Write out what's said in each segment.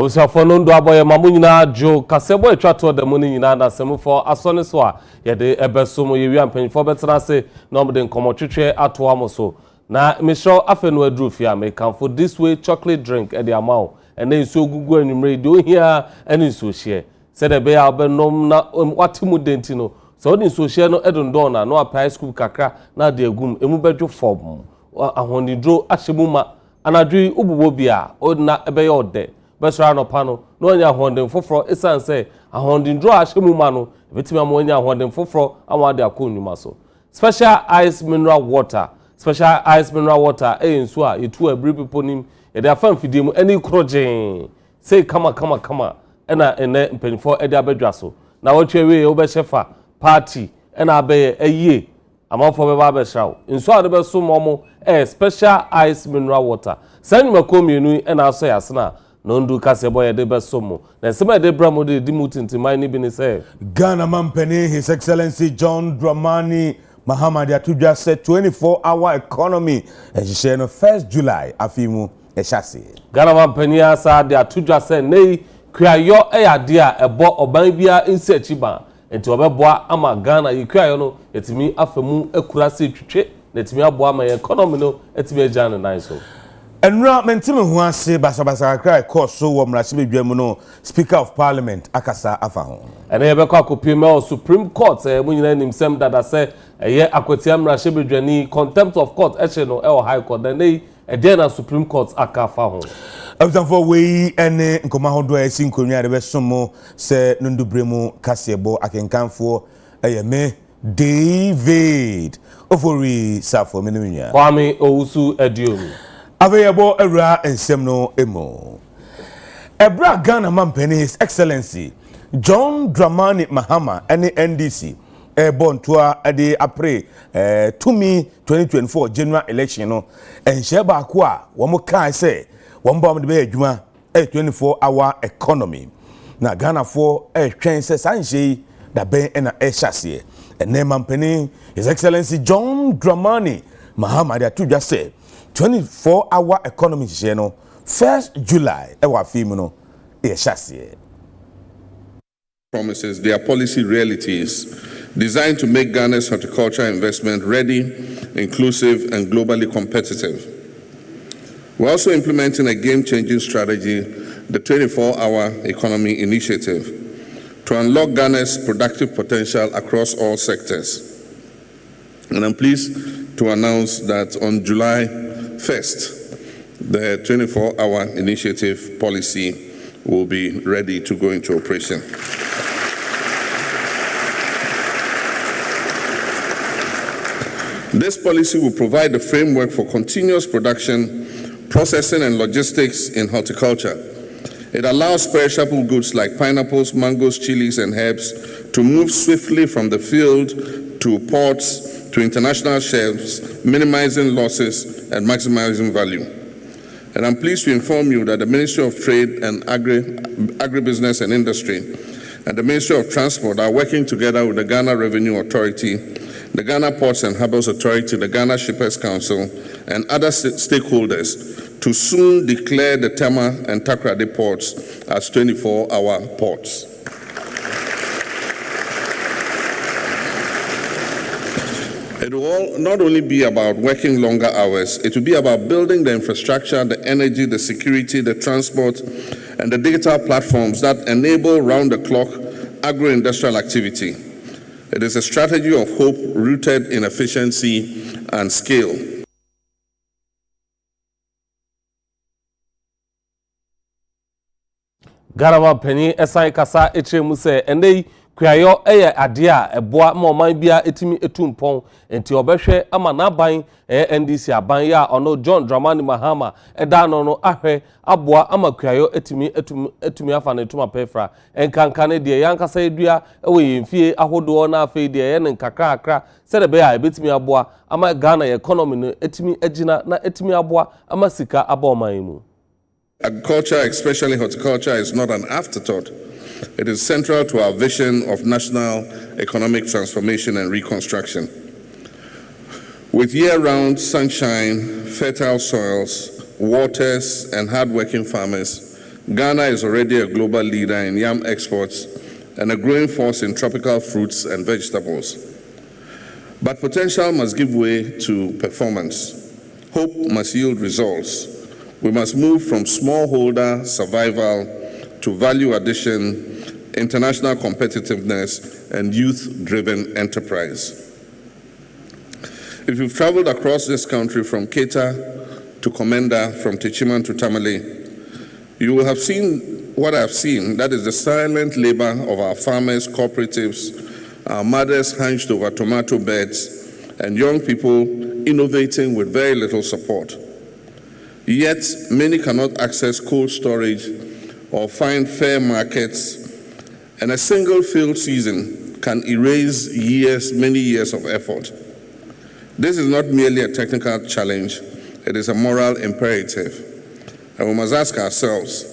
was a phone ndo aboye mamunyina jo kasebo etwa to da mu nyina na semfo asone so a ye de ebeso ye wi ampanfo betena se na omde nkomotwetwe ato amoso na misho afenu adru fia me kanfo this way chocolate drink e de amawo ene nso gugu anwumre de ohia ene nso hye se de be ya obenom na watimu denti no so de nso hye no edondon na no high school kakra na de agum emu bedwo form ahonidro ahyemu ma anadwi ububo bia odna ebe ye ode besra no pano no anya honden foforo esan say ahonden draw ahyemu ma no betimi am anya ahonden foforo amade akonnuma so special ice mineral water nso a yetu abri people nim e de afam fidie mu ani krogen say kama ena ene mpanifo e de abadwa so na wotwewe wo be shefa party ena abaye ayie amafo be ba besra wo nso a de be so momo special ice mineral water sanima komienu ena aso yasena no ndu kasebo ye de besomo na sema de bramo de dimutinti mine bi ni say Ghana Mampeni His Excellency John Dramani Mahama de atudwa said 24-hour economy and she no 1st July afimu eshase Ghana Mampeni asa de atudwa say nei kwayo eyade a ebo oban bia insechi ba enti obeboa ama Ghana yikwayo no etimi afamu akurase twetwe na etimi aboa ama economy no etimi agane nan so Enra mentime ho ase basabasa kra course so wo mrahye bedwam no Speaker of Parliament akasa afa ho ene ye bekọ akopime o Supreme Court munyina nimsem dada se eye akwatia mrahye bedwani contempt of court eche no e High Court then e na Supreme Court akafa ho Abzanfo we ene nkoma hodo esi nkonwa de besomo se nundubremu kasebo akenkanfo eye me David Ofori Safo meneminya Kwame Owusu Ediomi Available era ensem no emo. Ebra Ghana Mampeni His Excellency John Dramani Mahama any NDC born to ade apre tumi 2024 general election no enhye ba ko a wo mo kai say wo mba mo de be adwuma 24-hour economy na Ghana for twen say sanhye da ben na ehase ene Mampeni His Excellency John Dramani Mahama de atudwa say 24-hour economy no 1st July ewa film no e chassis promises their policy realities designed to make Ghana's horticulture investment ready, inclusive and globally competitive. We're also implementing a game-changing strategy, the 24-hour economy initiative, to unlock Ghana's productive potential across all sectors. And I'm pleased to announce that on July 1st, the 24-hour initiative policy will be ready to go into operation. This policy will provide the framework for continuous production, processing and logistics in horticulture. It allows perishable goods like pineapples, mangoes, chilies and herbs to move swiftly from the field to ports to international shelves, minimizing losses and maximizing value. And I'm pleased to inform you that the Ministry of Trade and Agribusiness and Industry and the Ministry of Transport are working together with the Ghana Revenue Authority, the Ghana Ports and Harbours Authority, the Ghana Shippers Council, and other stakeholders to soon declare the Tema and Takoradi ports as 24-hour ports. It will not only be about working longer hours, it will be about building the infrastructure, the energy, the security, the transport, and the digital platforms that enable round-the-clock agro-industrial activity. It is a strategy of hope rooted in efficiency and scale. Ghana Mampeni esai kasa echemu se endei kwayo eye ade a eboa ma oman bia etimi etumpon enti obehwe ama naban NDC aban ya ono John Dramani Mahama eda no ahwe aboa ama kwayo etumi afa na etuma pefra enkankane de yankasa edua ewe yemfie ahodo na afa de ye nkakra akra se de be ya ebetimi aboa ama Ghana economy no etimi agina na etimi aboa ama sika aba oman mu. Agriculture, especially horticulture, is not an afterthought. It is central to our vision of national economic transformation and reconstruction. With year-round sunshine, fertile soils, waters, and hard-working farmers, Ghana is already a global leader in yam exports and a growing force in tropical fruits and vegetables. But potential must give way to performance. Hope must yield results. We must move from smallholder survival to value addition, international competitiveness, and youth-driven enterprise. If you've traveled across this country from Keita to Komenda, from Techiman to Tamale, you will have seen what I've seen, that is the silent labor of our farmers, cooperatives, our mothers hunched over tomato beds, and young people innovating with very little support. Yet, many cannot access cold storage or find fair markets, and a single field season can erase many years of effort. This is not merely a technical challenge, it is a moral imperative. And we must ask ourselves,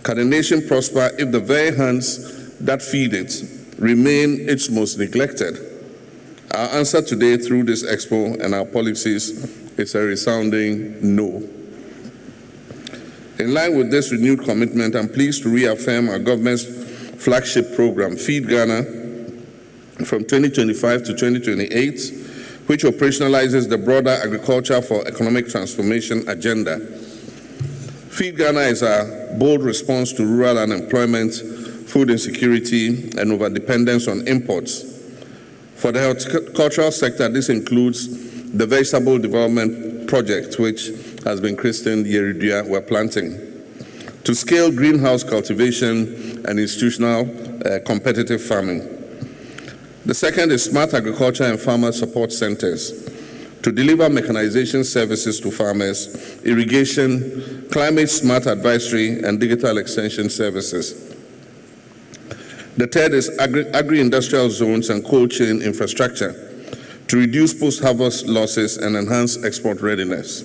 can a nation prosper if the very hands that feed it remain its most neglected? Our answer today through this expo and our policies is a resounding no. In line with this renewed commitment, I'm pleased to reaffirm our government's flagship program, Feed Ghana, from 2025 to 2028, which operationalizes the broader Agriculture for Economic Transformation agenda. Feed Ghana is a bold response to rural unemployment, food insecurity, and overdependence on imports. For the horticultural sector, this includes the Vegetable Development Project, which has been christened Yeridua We're Planting, to scale greenhouse cultivation and institutional competitive farming. The second is smart agriculture and farmer support centers to deliver mechanization services to farmers, irrigation, climate smart advisory, and digital extension services. The third is agri-industrial zones and cold chain infrastructure to reduce post-harvest losses and enhance export readiness.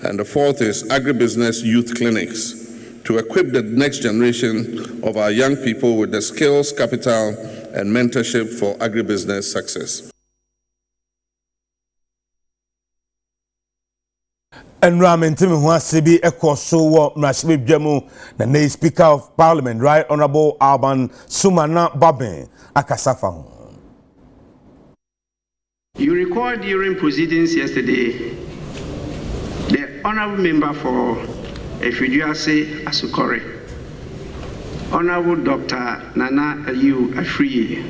And the fourth is agribusiness youth clinics to equip the next generation of our young people with the skills, capital, and mentorship for agribusiness success. Environmental Huasibi Ekoso Mrashib Jemu, the new Speaker of Parliament, Right Honorable Alban Sumana Baben Akasafa. You recall during proceedings yesterday, the Honorable Member for Efiduase Asukore, Honorable Dr. Nana Ayu Afriye,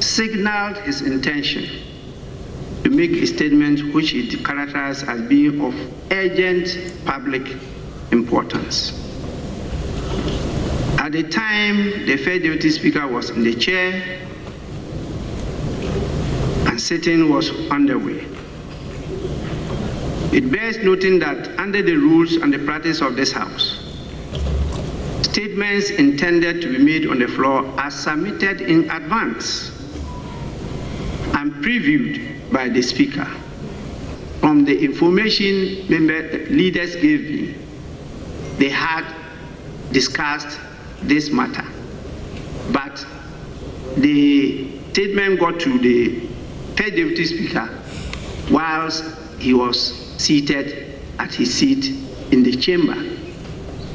signaled his intention to make a statement which he characterized as being of urgent public importance. At the time, the First Deputy Speaker was in the chair and sitting was underway. It bears noting that under the rules and the practice of this House, statements intended to be made on the floor are submitted in advance and previewed by the Speaker. From the information leaders gave me, they had discussed this matter, but the statement got to the First Deputy Speaker whilst he was seated at his seat in the chamber.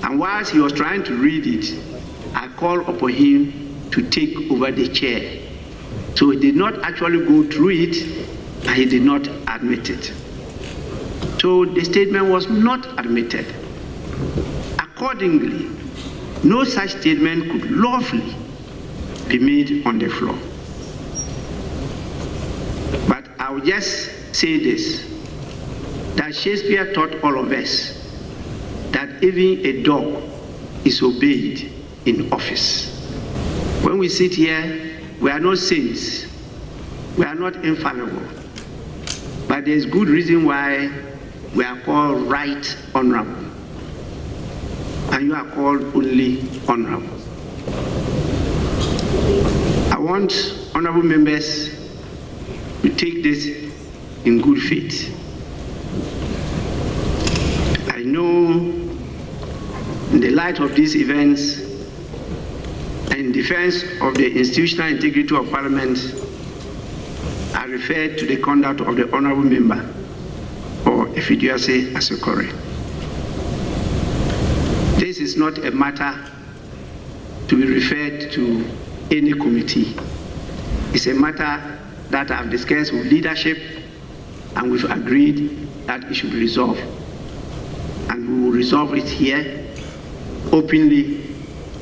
And whilst he was trying to read it, I called upon him to take over the chair. So he did not actually go through it, and he did not admit it. So the statement was not admitted. Accordingly, no such statement could lawfully be made on the floor. But I will just say this, that Shakespeare taught all of us that even a dog is obeyed in office. When we sit here, we are not saints, we are not infallible, but there's good reason why we are called Right Honorable, and you are called only Honorable. I want honorable members to take this in good faith. I know in the light of these events and in defense of the institutional integrity of Parliament, I refer to the conduct of the honorable member or Efiduase Asukore. This is not a matter to be referred to any committee. It's a matter that I've discussed with leadership, and we've agreed that it should be resolved. And we will resolve it here openly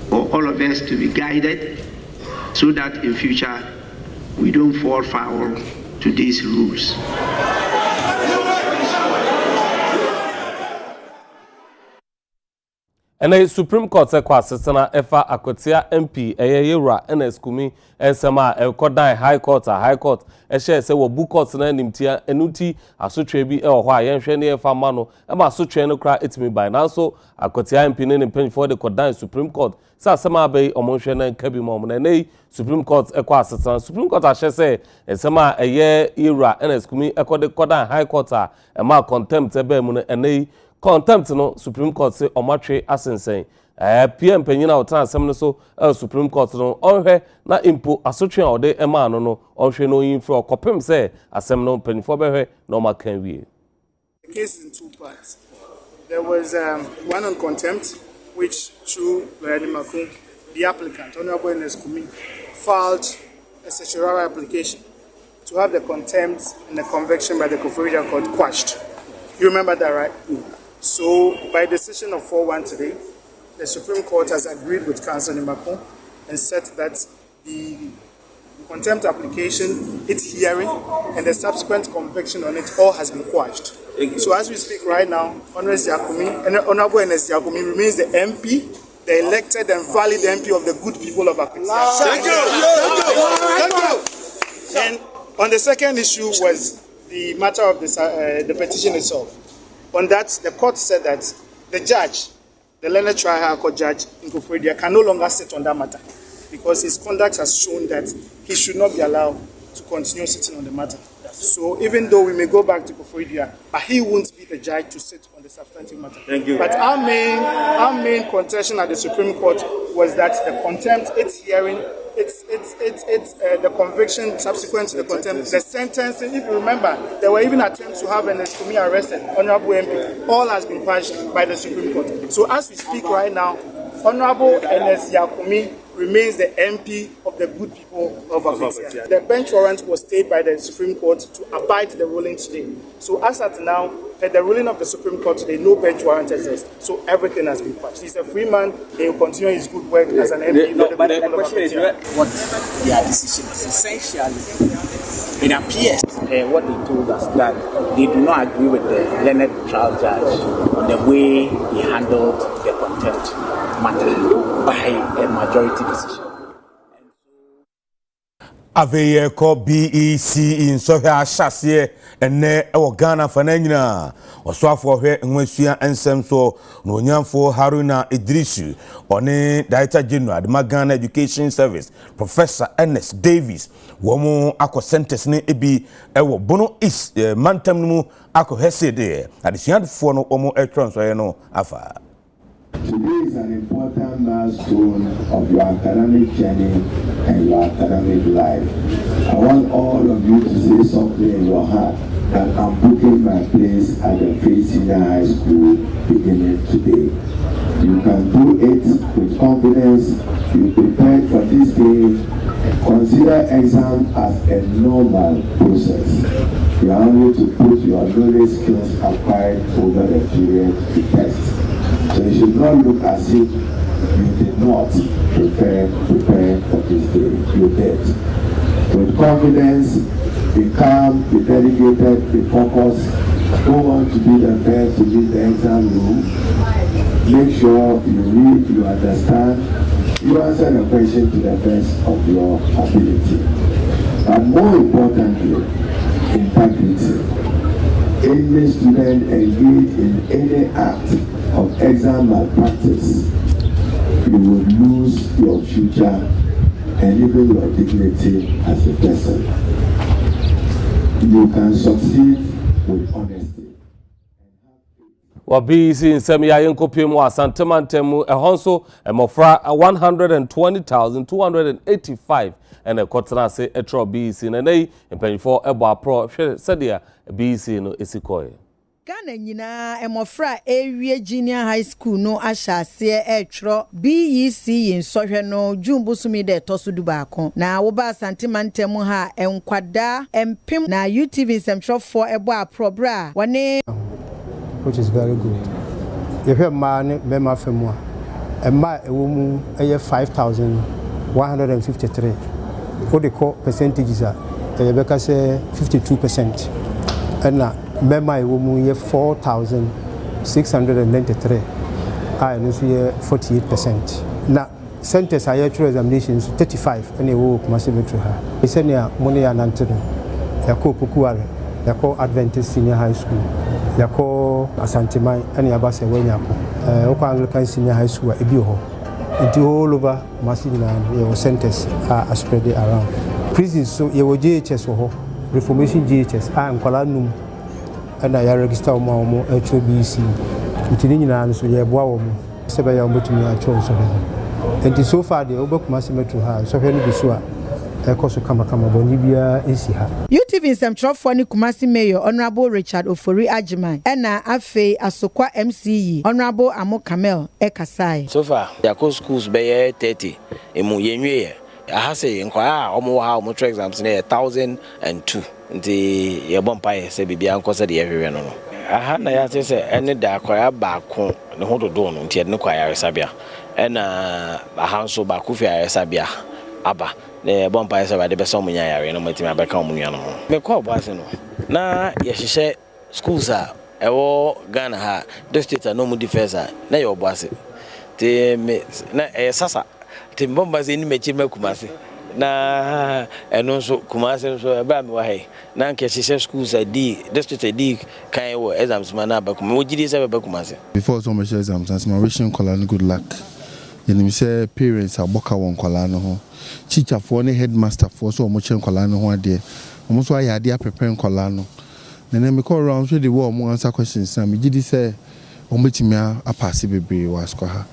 for all of us to be guided, so that in future we don't fall foul to these rules. And the Supreme Court said, "Kwasisana efa akotia MP Yewura NS Kumi ensema ekodan High Court share say wo book court na nimtia enuti asotwe bi ho a yenhwe ne efa ma no e ma asotwe no kra etimi by now so akotia MP ne pen for the kodan Supreme Court sa asema abai omonhwe na nka bi mom na nei Supreme Court Kwasisana Supreme Court share say ensema Yewura NS Kumi ekode kodan High Court a ma contempt ebe mu no nei contempt no Supreme Court say omatwe asensen PM penyina o tan asem no so Supreme Court no onhwe na impo asotwe a ode ema no onhwe no yin fro kopem say asem no penifo behwe no makan wie. The case is in two parts. There was one on contempt, which through Makun, the applicant, Honorable Ernest Kumi, filed a certiorari application to have the contempt and the conviction by the Koforidua Court quashed. You remember that, right? So, by decision of 4-1 today, the Supreme Court has agreed with Counsel Nimakun and said that the contempt application, its hearing, and the subsequent conviction on it all has been quashed. So, as we speak right now, Honorable Ernest Yakumi remains the MP, the elected and valid MP of the good people of Akwesi. Thank you. And on the second issue was the matter of the petition itself. On that, the court said that the judge, the learned trial court judge in Koforidua, can no longer sit on that matter because his conduct has shown that he should not be allowed to continue sitting on the matter. So even though we may go back to Koforidua, but he won't be the judge to sit on the substantive matter. Thank you. But our main contention at the Supreme Court was that the contempt, its hearing, it's the conviction subsequent to the contempt, the sentencing. If you remember, there were even attempts to have Ernest Kumi arrested, Honorable MP. All has been quashed by the Supreme Court. So as we speak right now, Honorable Ernest Yakumi remains the MP of the good people of Akwesi. The bench warrant was stayed by the Supreme Court to abide the ruling today. So as at now, per the ruling of the Supreme Court today, no bench warrant exists. So everything has been quashed. He's a free man. He will continue his good work as an MP. But the question is what their decision is. Essentially, it appears what they told us that they do not agree with the learned trial judge on the way he handled the contempt matter by a majority decision. Aveye ko BEC in Sohia Shasie ene ewo Ghana fana nyina osoafo hwe nwasua ensem so no nyamfo Haruna Idrisu one Director General the Ghana Education Service Professor Ernest Davis womo akọ sentence ne ebi ewo Bono East mantam mu akọ hesede adesuadfo no womo etronso no afa. Today is an important milestone of your academic journey and your academic life. I want all of you to say something in your heart that I'm booking my place at the Faith Senior High School beginning today. You can do it with confidence. You prepared for this day. Consider exam as a normal process. You are only to put your knowledge skills acquired over the period to test. So you should not look as if you did not prepare for this day. You did. With confidence, be calm, be dedicated, be focused. Don't want to be the first to leave the exam room. Make sure you read, you understand, you answer the question to the best of your ability. But more importantly, integrity. Any student engaged in any act of exam malpractice, you will lose your future and even your dignity as a person. You can succeed with honesty. Wabisi nsem ya yenkopiem wa Santemantemu ehonso emofra 120,285 ene kotena se etro BC na nei empanifo ebo apro hwe sedia BC no esikoye. Ghana nyina emofra ewie junior high school no ahyase etro BEC nsɔhwɛ no June de toso dubaako na wo ba santimantem ha enkwada empim na UTV nsɛmtwerɛfoɔ ɛbɔ aprobra wɔne which is very good. You hear man mema femwa emma ewo mu eye 5153 what they call percentages are ebeka say 52% and na mema ewo mu ye 4693 and this year 48%. Now centers are actual examinations 35 and ewo Kumasi Metro ha esenia money ya nantino yako Pukuare yako Adventist Senior High School yako Asantemai and yabase wenyako oko Anglican Senior High School ebi ho into all over Kumasi your centers are spread around prisons so your JHS ho reformation JHS and nkwala num and I register omo HOBC ntini nyina so ye boa wo mo sebe ya obotumi a cho so and so far the Kumasi Metro ha so hwe no biso a ekoso kama boni bia esi ha UTV nsɛmtwerɛfoɔ ne Kumasi Mayor Honorable Richard Ofori Ajiman ɛna afei Asokwa MCE Honorable Amo Kamel ekasai so far yako schools be 30 emu yenwie aha say nkwaa omo ha omo try exams na 1002 nti ye bompa ye se bibia nkosa de yehwehwe no aha na ya say ene da akwaa baako ne ho dodo no nti ene kwaa yaresabia ɛna aha nso baako fi yaresabia aba ne bompa ye se ba de be so munya yare no matimi abeka omunya no me kwa boase no na ye hyehyɛ schools a ewo Ghana ha district no mu defense na ye boase te me na sasa te bomba ze ni mechi Kumasi na eno so Kumasi so eba me wa he na nke hyehyɛ schools a di district di kan wo exams man aba kuma wo gidi se be Kumasi before so much exams as my wishing Kolani good luck yenim say parents aboka won Kolani ho teacher for ne headmaster for so mo chen Kolani ho ade omo so ayade a prepare Kolani na me call around so the wo mo answer questions na me gidi say omo betimi a pass bebre wa school ha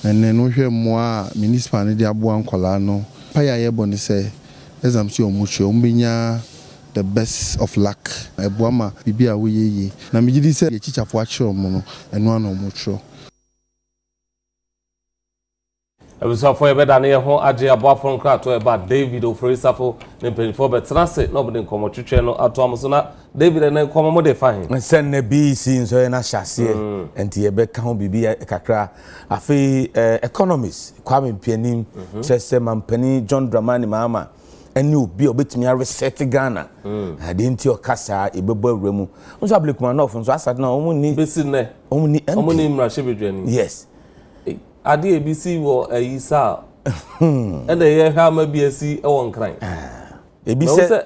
and then we hear more municipal ne de aboa Kolani pa ya ye boni say exams yo mo hwe ombenya the best of luck eboa ma bibia wo yeye na me gidi say ye teacher for akire omo no eno ana omo tro Ebusafo ebeda ne ho age aboafo nkrato eba David Oforisafo ne penfo betrase no bode nkomo twetwe no ato amso na David ne nkomo mo de fahin sen na BC nso na hyase enti ebe ka ho bibia kakra afi economist Kwame Mpianim chese mampani John Dramani Mahama eni obi obetumi a reset Ghana ade nti okasa ebebo awremu nso ablekuma no of nso asade na omuni besi ne omuni mrahye bedwani yes ade ebisi wo ayisa ende ye hwa ma biasi e won kran ebise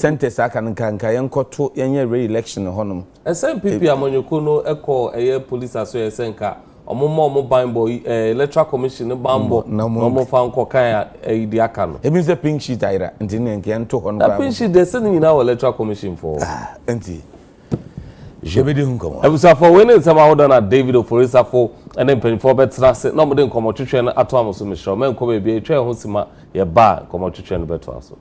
centers aka nka yenkoto yenye re-election honom SNPP amanyoko no eko eye police aso ye senka omo bambo electoral commission bambo omo fa nko kan idi aka no ebise pink sheet aira nti ne nke ento hono ba pink sheet de sene nyina electoral commission for enti jebedi hunkomo ebusafo we ne nsama hodo na David Oforisafo ene mpenfo betrase no mo de nkomo twetwe no ato amoso mehro men ko be bi etwa ho sima ye ba nkomo twetwe no beto aso